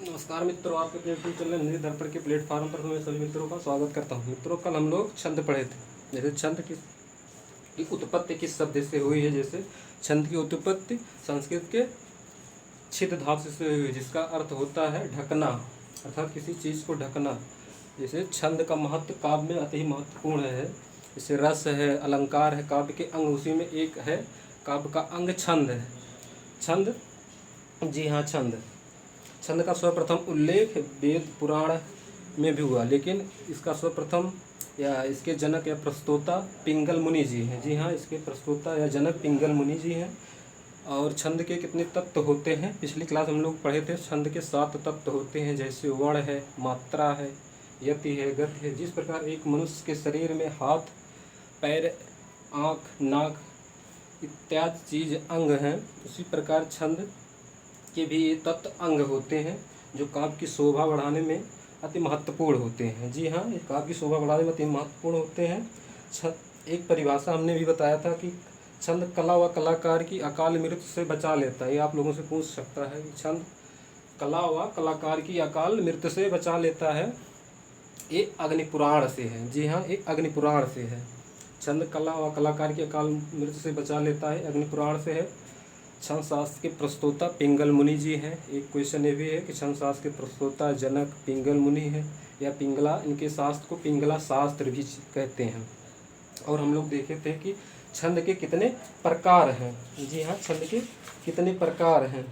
नमस्कार मित्रों, आपके अपने यूट्यूब चैनल हिंदी दर्पण के प्लेटफॉर्म पर मैं सभी मित्रों का स्वागत करता हूं। मित्रों, कल हम लोग छंद पढ़े थे। जैसे छंद की उत्पत्ति किस शब्द से हुई है। जैसे छंद की उत्पत्ति संस्कृत के छिद धातु से हुई है, जिसका अर्थ होता है ढकना, अर्थात किसी चीज़ को ढकना। जैसे छंद का महत्व काव्य में अति महत्वपूर्ण है। जैसे रस है, अलंकार है, काव्य के अंग, उसी में एक है काव्य का अंग छंद है। छंद, जी हाँ, छंद छंद का सर्वप्रथम उल्लेख वेद पुराण में भी हुआ, लेकिन इसका सर्वप्रथम या इसके जनक या प्रस्तोता पिंगल मुनि जी हैं। जी हाँ, इसके प्रस्तोता या जनक पिंगल मुनि जी हैं। और छंद के कितने तत्व होते हैं, पिछली क्लास हम लोग पढ़े थे। छंद के 7 तत्व होते हैं, जैसे वर्ण है, मात्रा है, यति है, गति है। जिस प्रकार एक मनुष्य के शरीर में हाथ, पैर, आँख, नाक इत्यादि चीज़ अंग हैं, उसी प्रकार छंद के भी ये तत्व अंग होते हैं, जो काव्य की शोभा बढ़ाने में अति महत्वपूर्ण होते हैं। जी हाँ, ये काव्य की शोभा बढ़ाने में अति महत्वपूर्ण होते हैं। एक परिभाषा हमने भी बताया था कि छंद कला व कलाकार की अकाल मृत्यु से बचा लेता है। ये आप लोगों से पूछ सकता है कि छंद कला व कलाकार की अकाल मृत्यु से बचा लेता है। ये अग्निपुराण से है। जी हाँ, एक अग्निपुराण से है। छंद कला व कलाकार की अकाल मृत्यु से बचा लेता है, अग्निपुराण से है। छंद शास्त्र के प्रस्तोता पिंगल मुनि जी हैं। एक क्वेश्चन ये भी है कि छंद शास्त्र के प्रस्तोता जनक पिंगल मुनि हैं या पिंगला। इनके शास्त्र को पिंगला शास्त्र भी कहते हैं। और हम लोग देखे थे कि छंद के कितने प्रकार हैं। जी हाँ, छंद के कितने प्रकार हैं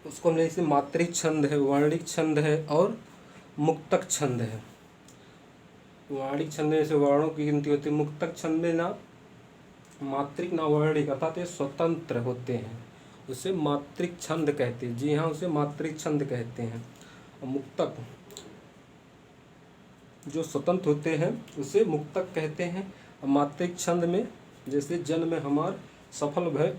उसको हम जैसे मात्रिक छंद है, वर्णिक छंद है और मुक्तक छंद है। वर्णिक छंद में जैसे वर्णों की गिनती होती है। मुक्तक छंद में ना मात्रिक ना वर्णिक, अर्थात ये स्वतंत्र होते हैं, उसे मात्रिक छंद कहते हैं। जी हाँ, उसे मात्रिक छंद कहते हैं। और मुक्तक जो स्वतंत्र होते हैं उसे मुक्तक कहते हैं। और मात्रिक छंद में जैसे जन्म हमार सफल भय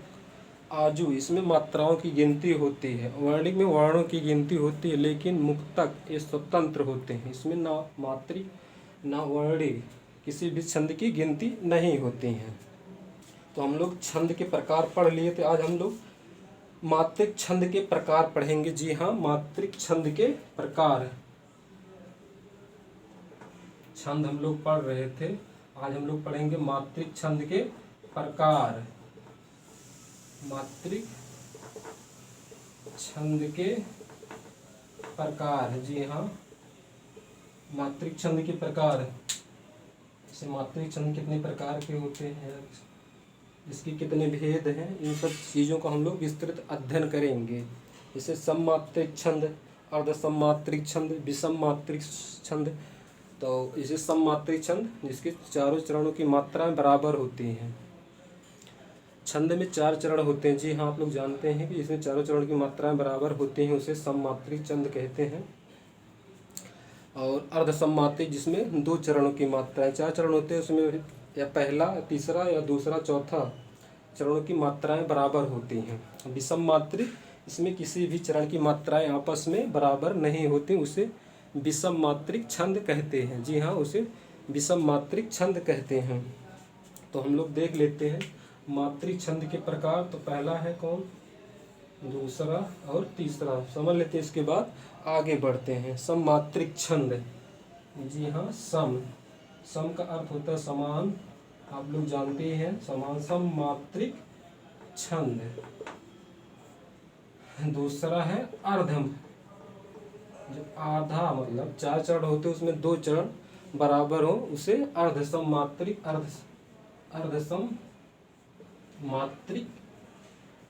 आजू, इसमें मात्राओं की गिनती होती है। वर्णिक में वर्णों की गिनती होती है, लेकिन मुक्तक ये स्वतंत्र होते हैं, इसमें ना मात्रिक ना वर्णिक किसी भी छंद की गिनती नहीं होती हैं। तो हम लोग छंद के प्रकार पढ़ लिए थे। आज हम लोग मात्रिक छंद के प्रकार पढ़ेंगे। जी हाँ, मात्रिक छंद के प्रकार छंद हम लोग पढ़ रहे थे। आज हम लोग पढ़ेंगे मात्रिक छंद के प्रकार। मात्रिक छंद के प्रकार, जी हाँ, मात्रिक छंद के प्रकार। जैसे मात्रिक छंद कितने प्रकार के होते हैं, इसके कितने भेद हैं, इन सब चीज़ों का हम लोग विस्तृत अध्ययन करेंगे। जैसे सममात्रिक छंद, अर्ध सममात्रिक छंद, विषम मात्रिक छंद। तो इसे सममात्रिक छंद, जिसके चारों चरणों की मात्राएं बराबर होती हैं। छंद में 4 चरण होते हैं। जी हाँ, आप लोग जानते हैं कि इसमें चारों चरण की मात्राएं बराबर होती हैं, उसे सममात्रिक छंद कहते हैं। और अर्ध सममात्रिक, जिसमें 2 चरणों की मात्राएं, 4 चरण होते हैं, उसमें या पहला, तीसरा या दूसरा, चौथा चरणों की मात्राएं बराबर होती हैं। विषम मात्रिक, इसमें किसी भी चरण की मात्राएं आपस में बराबर नहीं होती, उसे विषम मात्रिक छंद कहते हैं। जी हाँ, उसे विषम मात्रिक छंद कहते हैं। तो हम लोग देख लेते हैं मात्रिक छंद के प्रकार। तो पहला है कौन, दूसरा और तीसरा समझ लेते हैं, इसके बाद आगे बढ़ते हैं। सममात्रिक छंद, जी हाँ, सम का अर्थ होता है समान, आप लोग जानते ही हैं, समान। सममात्रिक छंद। दूसरा है अर्धम, जो आधा, मतलब 4 चरण होते हैं, उसमें 2 चरण बराबर हो, उसे अर्धसम मात्रिक अर्धसम मात्रिक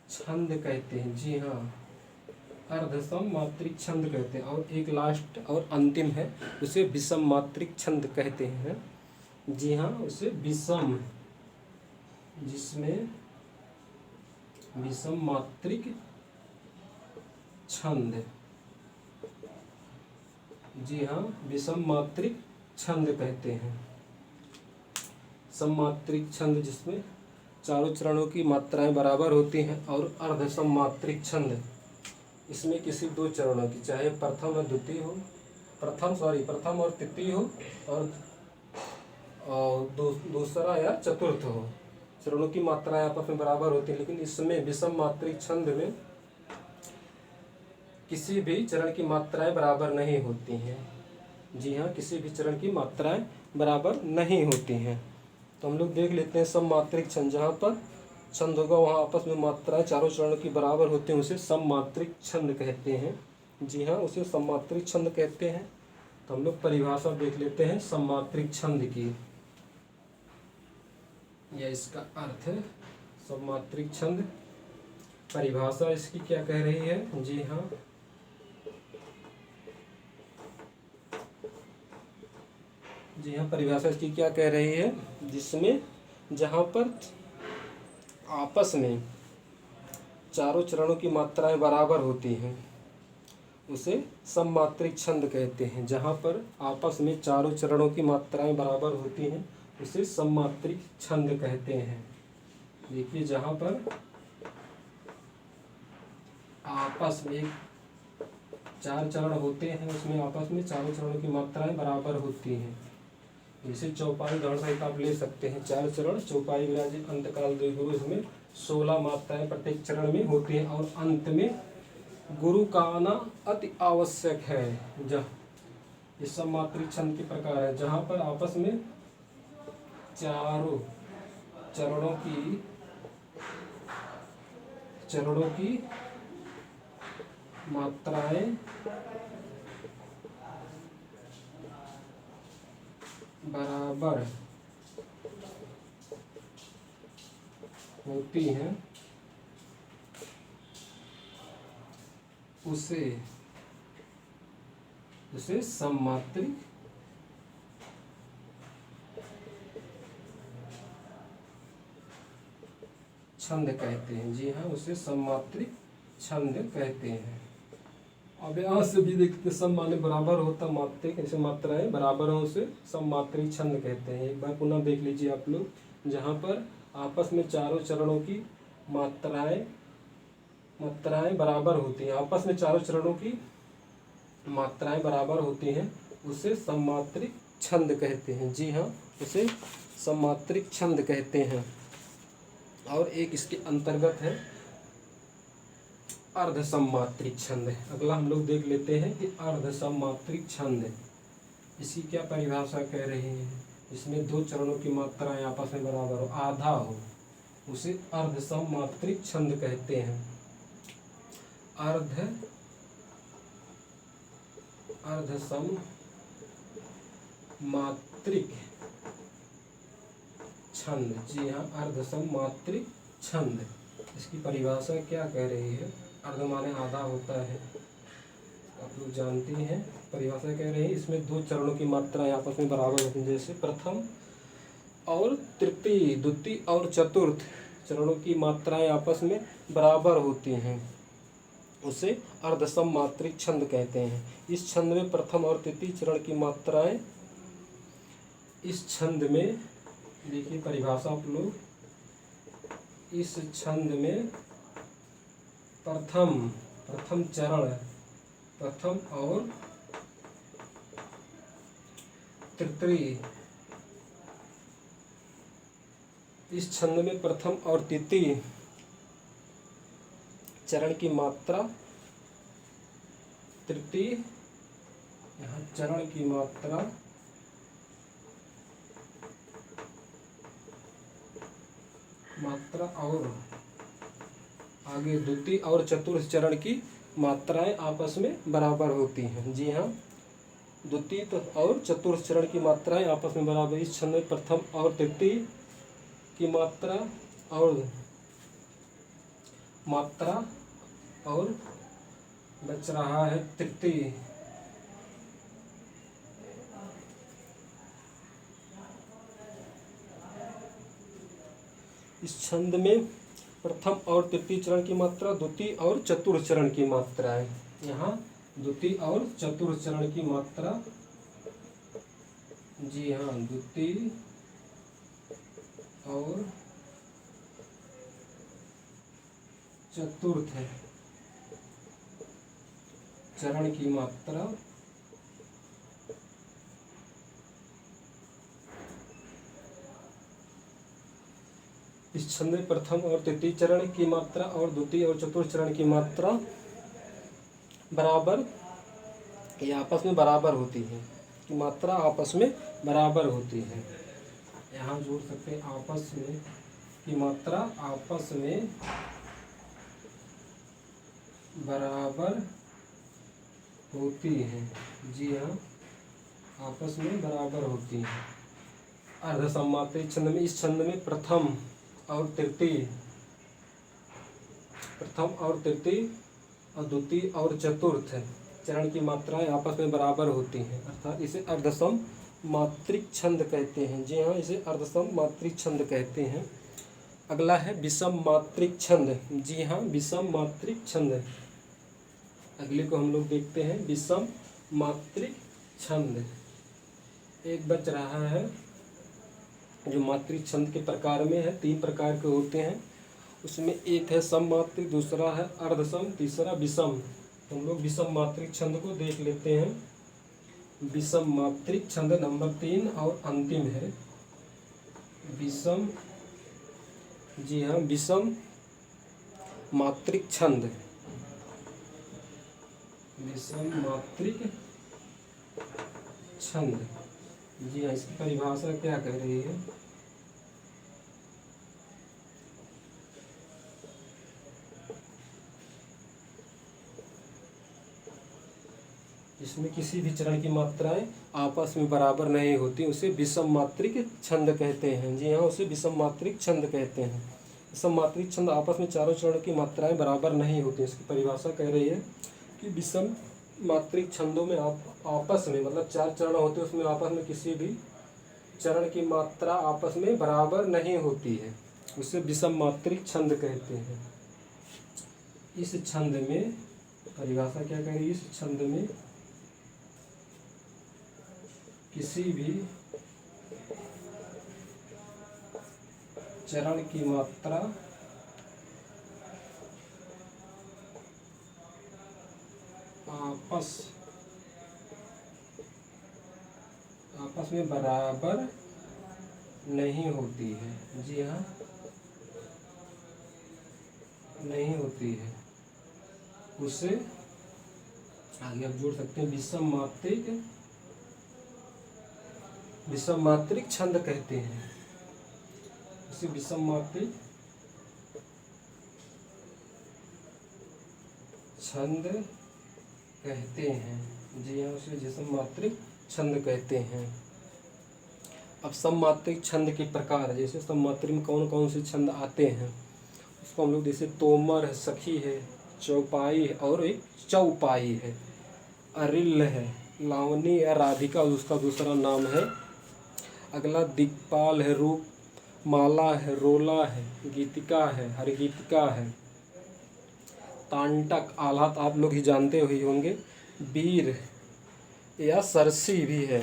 छंद कहते हैं। जी हाँ, अर्धसम मात्रिक छंद कहते हैं। और एक लास्ट और अंतिम है, उसे विषम मात्रिक छंद कहते हैं। जी हाँ, उसे विषम, जिसमें विषम मात्रिक छंद, जी हाँ, विषम मात्रिक छंद कहते हैं। सममात्रिक छंद, जिसमें चारों चरणों की मात्राएं बराबर होती हैं। और अर्धसम मात्रिक छंद, इसमें किसी 2 चरणों की, चाहे प्रथम और द्वितीय हो, प्रथम और तृतीय हो, और दूसरा या चतुर्थ हो, चरणों की मात्राएं आपस में बराबर होती है। लेकिन इसमें विषम मात्रिक छंद में किसी भी चरण की मात्राएं बराबर नहीं होती हैं। जी हाँ, किसी भी चरण की मात्राएं बराबर नहीं होती हैं। तो हम लोग देख लेते हैं सममात्रिक छंद। जहाँ पर छंद होगा वहाँ आपस में मात्राएं चारों चरणों की बराबर होती हैं, उसे सममात्रिक छंद कहते हैं। जी हाँ, उसे सममात्रिक छंद कहते हैं। तो हम लोग परिभाषा देख लेते हैं सममात्रिक छंद की, या इसका अर्थ। सममात्रिक छंद परिभाषा इसकी क्या कह रही है? जी हाँ, जी हाँ, परिभाषा इसकी क्या कह रही है? जिसमें जहाँ पर आपस में चारों चरणों की मात्राएं बराबर होती हैं उसे सममात्रिक छंद कहते हैं। जहाँ पर आपस में चारों चरणों की मात्राएं बराबर होती हैं उसे सममात्रिक छंद कहते हैं। देखिए, जहाँ पर आपस में चार चरण होते हैं उसमें आपस में चारों चरणों की मात्राएं बराबर होती हैं। जैसे चौपाई उदाहरण सहित आप ले सकते हैं। चार चरण, चौपाई विराजित अंतकाल द्वय गुरु, इसमें 16 मात्राएं प्रत्येक चरण में होती हैं और अंत में गुरु का आना अति आवश्यक है। ये सममात्रिक छंद के प्रकार है। जहाँ पर आपस में चारों चरणों की मात्राएं बराबर होती हैं उसे सममात्रिक छंद कहते हैं। जी हाँ, उसे सममात्रिक छंद कहते हैं। अब यहाँ से भी देखते सम माने बराबर होता, मात्रिक ऐसे मात्राएं बराबर हो उसे सममात्रिक छंद कहते हैं। एक बार पुनः देख लीजिए आप लोग। जहाँ पर आपस में चारों चरणों की मात्राएं बराबर होती हैं, आपस में चारों चरणों की मात्राएं बराबर होती हैं उसे सममात्रिक छंद कहते हैं। जी हाँ, उसे सममात्रिक छंद कहते हैं। और एक इसके अंतर्गत है अर्ध सममात्रिक छंद। अगला हम लोग देख लेते हैं कि अर्ध सममात्रिक छंद इसकी क्या परिभाषा कह रही है। इसमें दो चरणों की मात्राएं आपस में बराबर हो, आधा हो, उसे अर्ध सममात्रिक छंद कहते हैं। अर्ध सममात्रिक छंद। जी हाँ, अर्ध सममात्रिक छंद इसकी परिभाषा क्या कह रही है? अर्ध माने आधा होता है, आप लोग जानते हैं। परिभाषा कह रही है इसमें दो चरणों की मात्राएं आपस में बराबर होती हैं। जैसे प्रथम और तृतीय, द्वितीय और चतुर्थ चरणों की मात्राएं आपस में बराबर होती हैं उसे अर्ध सममात्रिक छंद कहते हैं। इस छंद में प्रथम और तृतीय चरण की मात्राएं, इस छंद में देखिए परिभाषा आप लोग, इस छंद में प्रथम चरण, प्रथम और तृतीय, इस छंद में प्रथम और तृतीय चरण की मात्रा, तृतीय यहाँ चरण की मात्रा और आगे द्वितीय और चतुर्थ चरण की मात्राएं आपस में बराबर होती हैं। जी हाँ, द्वितीय और चतुर्थ चरण की मात्राएं आपस में बराबर। इस छंद में प्रथम और तृतीय की मात्रा और बच रहा है तृतीय। इस छंद में प्रथम और तृतीय चरण की मात्रा, द्वितीय और चतुर्थ चरण की मात्रा है। यहाँ द्वितीय और चतुर्थ चरण की मात्रा, जी हाँ, द्वितीय और चतुर्थ चरण की मात्रा इस छंद में प्रथम और तृतीय चरण की मात्रा और द्वितीय और चतुर्थ चरण की मात्रा बराबर, ये आपस में बराबर होती है, कि मात्रा आपस में बराबर होती है। यहाँ जोड़ सकते हैं आपस में, कि मात्रा आपस में बराबर होती है। जी हाँ, आपस में बराबर होती है। अर्धसम्मात्रिक छंद में, इस छंद में प्रथम और तृतीय और द्वितीय और चतुर्थ चरण की मात्राएं आपस में बराबर होती हैं, अर्थात इसे अर्धसम मात्रिक छंद कहते हैं। जी हाँ, इसे अर्धसम मात्रिक छंद कहते हैं। अगला है विषम मात्रिक छंद। जी हाँ, विषम मात्रिक छंद। अगले को हम लोग देखते हैं, विषम मात्रिक छंद। एक बच रहा है जो मात्रिक छंद के प्रकार में है, 3 प्रकार के होते हैं। उसमें एक है सममात्रिक, दूसरा है अर्धसम, तीसरा विषम। तो हम लोग विषम मात्रिक छंद को देख लेते हैं। विषम मात्रिक छंद नंबर 3 और अंतिम है विषम। जी हाँ, विषम मात्रिक छंद। विषम मात्रिक छंद। जी हाँ, इसकी परिभाषा क्या कह रही है? इसमें किसी भी चरण की मात्राएं आपस में बराबर नहीं होती, उसे विषम मात्रिक छंद कहते हैं। जी हाँ, उसे विषम मात्रिक छंद कहते हैं। विषम मात्रिक छंद आपस में चारों चरण की मात्राएं बराबर नहीं होती। इसकी परिभाषा कह रही है कि विषम मात्रिक छंदों में आपस में, मतलब 4 चरण होते हैं, उसमें आपस में किसी भी चरण की मात्रा आपस में बराबर नहीं होती है, उसे विषम मात्रिक छंद कहते हैं। इस छंद में परिभाषा क्या कह रही है? इस छंद में किसी भी चरण की मात्रा आपस में बराबर नहीं होती है। जी हाँ, नहीं होती है, उसे आगे आप जोड़ सकते हैं विषम मात्रिक छंद कहते हैं। उसे विषम मात्रिक छंद कहते हैं। जी हाँ, उसे विषम मात्रिक छंद कहते हैं। अब सममात्रिक छंद के प्रकार, जैसे सममात्रिक में कौन कौन से छंद आते हैं उसको हम लोग, जैसे तोमर है, सखी है, चौपाई है और एक चौपाई है। अरिल है, लावनी या राधिका उसका दूसरा नाम है। अगला दिक्पाल है, रूप माला है, रोला है, गीतिका है, हरगीतिका है। तांटक, आलात आप लोग ही जानते हुए होंगे। वीर या सरसी भी है।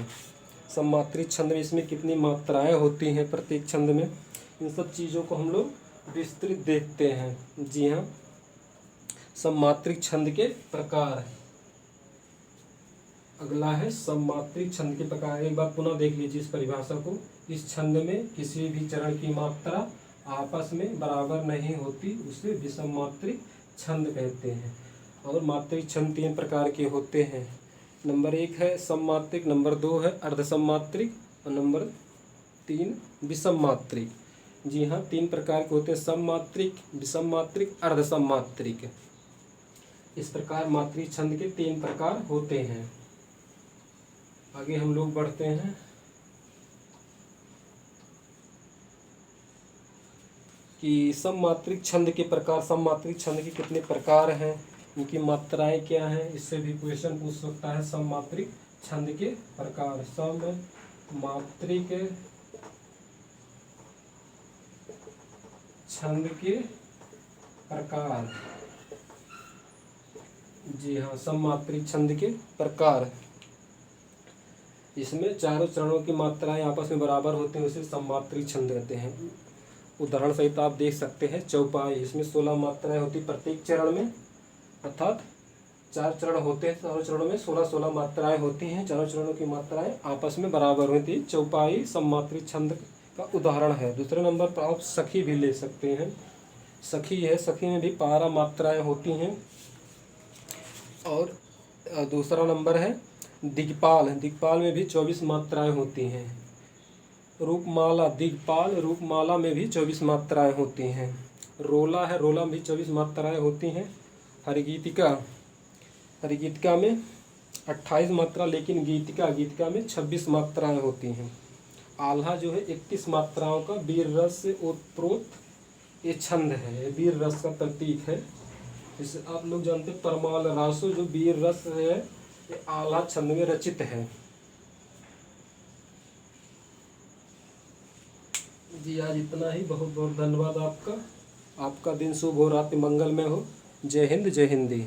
सममात्रिक छंद में इसमें कितनी मात्राएं होती हैं प्रत्येक छंद में, इन सब चीज़ों को हम लोग विस्तृत देखते हैं। जी हाँ, सममात्रिक छंद के प्रकार। अगला है सममात्रिक छंद के प्रकार। एक बार पुनः देख लीजिए इस परिभाषा को। इस छंद में किसी भी चरण की मात्रा आपस में बराबर नहीं होती, उसे विषम मात्रिक छंद कहते हैं। और मात्रिक छंद 3 प्रकार के होते हैं। नंबर 1 है सममात्रिक, नंबर 2 है अर्धसम्मात्रिक और नंबर 3 विषम मात्रिक। जी हाँ, 3 प्रकार के होते हैं, सममात्रिक, विषम मात्रिक, अर्धसम्मात्रिक। इस प्रकार मात्रिक छंद के 3 प्रकार होते हैं। आगे हम लोग बढ़ते हैं कि सममात्रिक छंद के प्रकार। सममात्रिक छंद के कितने प्रकार हैं, उनकी मात्राएं क्या हैं, इससे भी क्वेश्चन पूछ सकता है। सममात्रिक छंद के प्रकार। सममात्रिक छंद के प्रकार। जी हाँ, सममात्रिक छंद के प्रकार। इसमें चारों चरणों की मात्राएं आपस में बराबर होती हैं, उसे सममात्रिक छंद कहते हैं। उदाहरण सहित आप देख सकते हैं चौपाई, इसमें 16 मात्राएं होती प्रत्येक चरण में, अर्थात 4 चरण होते हैं, चारों चरणों में 16 मात्राएं होती हैं। चारों चरणों की मात्राएं आपस में बराबर होती है। चौपाई सममात्रिक छंद का उदाहरण है। दूसरे नंबर पर आप सखी भी ले सकते हैं। सखी है, सखी में भी 12 मात्राएं होती हैं। और दूसरा नंबर है दिक्पाल। दिक्पाल में भी 24 मात्राएं होती हैं। रूपमाला, दिक्पाल, रूपमाला में भी 24 मात्राएं होती हैं। रोला है, रोला में भी 24 मात्राएं होती हैं। हरिगीतिका, हरिगीतिका में 28 मात्रा, लेकिन गीतिका, गीतिका में 26 मात्राएं होती हैं। आल्हा जो है 31 मात्राओं का वीर रस से ओतप्रोत ये छंद है, वीर रस का प्रतीक है। जैसे आप लोग जानते हैं परमाल रासो जो वीर रस है ये आल्हा छंद में रचित है। जी आज इतना ही। बहुत बहुत धन्यवाद आपका। आपका दिन शुभ हो, रात्रि मंगलमय हो। जय हिंद, जय हिंदी।